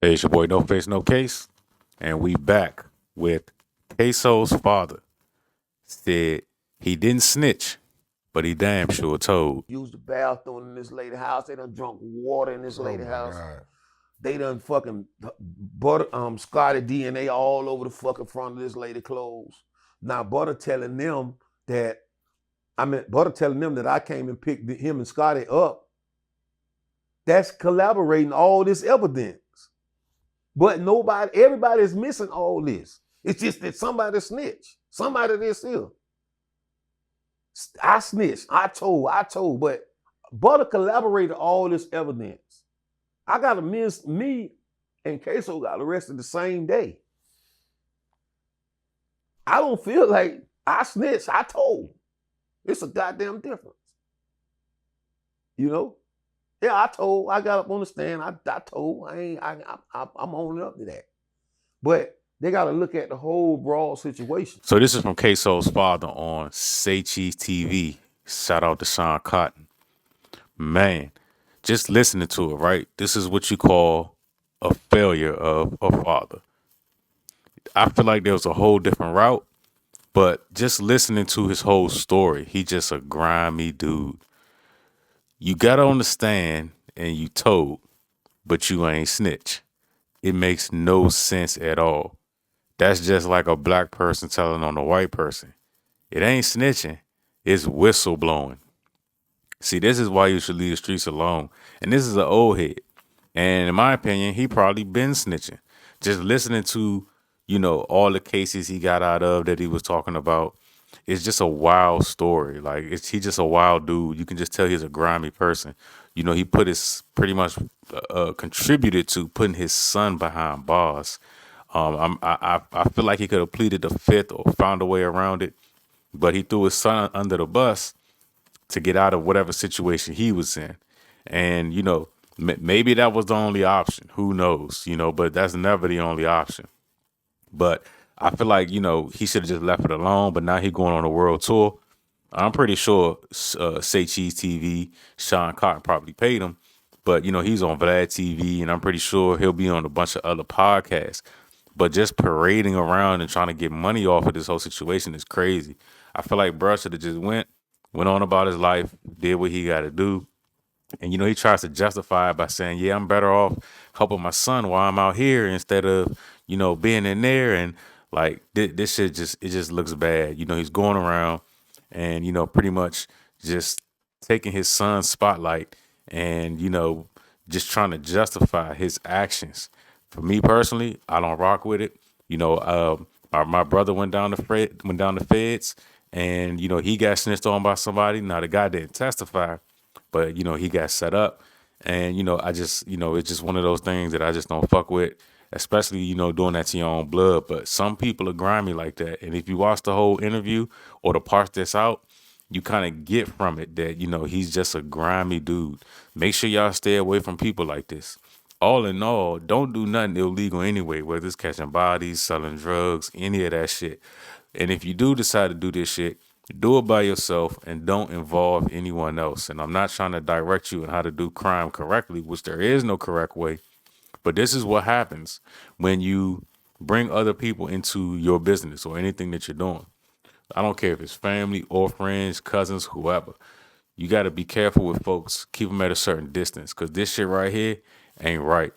Hey, it's your boy No Face No Case, and we back with Ksoo's father said he didn't snitch, but he damn sure told. Used the bathroom in this lady house. They done drunk water in this Oh lady my house. God. They done fucking butter Scotty DNA all over the fucking front of this lady clothes. Now Butter telling them that Butter telling them that I came and picked him and Scotty up. That's collaborating all this evidence. But everybody is missing all this. It's just that somebody snitched. Somebody this here. I snitched. I told, but Butter collaborated all this evidence. I got to miss me and Queso got arrested the same day. I don't feel like I snitched. I told. It's a goddamn difference. You know? Yeah, I told. I got up on the stand. I told. I'm owning up to that. But they got to look at the whole broad situation. So this is from Ksoo's father on Say Cheese TV. Shout out to Sean Cotton. Man, just listening to it, right? This is what you call a failure of a father. I feel like there was a whole different route, but just listening to his whole story, he just a grimy dude. You gotta understand, and you told, but you ain't snitch. It makes no sense at all. That's just like a black person telling on a white person. It ain't snitching, it's whistleblowing. See, this is why you should leave the streets alone. And this is an old head. And in my opinion, he probably been snitching. Just listening to, all the cases he got out of that he was talking about. It's just a wild story. Like he's just a wild dude. You can just tell he's a grimy person. He put his pretty much contributed to putting his son behind bars. I feel like he could have pleaded the fifth or found a way around it, but he threw his son under the bus to get out of whatever situation he was in. And, maybe that was the only option. Who knows, but that's never the only option. But I feel like, he should have just left it alone. But now he going on a world tour. I'm pretty sure Say Cheese TV, Sean Cotton probably paid him. But, he's on Vlad TV, and I'm pretty sure he'll be on a bunch of other podcasts. But just parading around and trying to get money off of this whole situation is crazy. I feel like bruh should have just went on about his life, did what he got to do. And, he tries to justify it by saying, yeah, I'm better off helping my son while I'm out here instead of, being in there. And like this shit it just looks bad. He's going around and, pretty much just taking his son's spotlight and, just trying to justify his actions. For me personally, I don't rock with it. My brother went down the feds, and he got snitched on by somebody. Now the guy didn't testify, but he got set up, and I just it's just one of those things that I just don't fuck with, especially doing that to your own blood. But some people are grimy like that, and if you watch the whole interview or the parts that's out, you kind of get from it that he's just a grimy dude. Make sure y'all stay away from people like this. All in all, don't do nothing illegal anyway, whether it's catching bodies, selling drugs, any of that shit. And if you do decide to do this shit, do it by yourself and don't involve anyone else. And I'm not trying to direct you on how to do crime correctly, which there is no correct way. But this is what happens when you bring other people into your business or anything that you're doing. I don't care if it's family or friends, cousins, whoever. You got to be careful with folks. Keep them at a certain distance because this shit right here ain't right.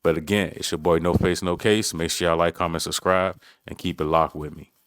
But again, it's your boy No Face No Case. Make sure y'all like, comment, subscribe, and keep it locked with me.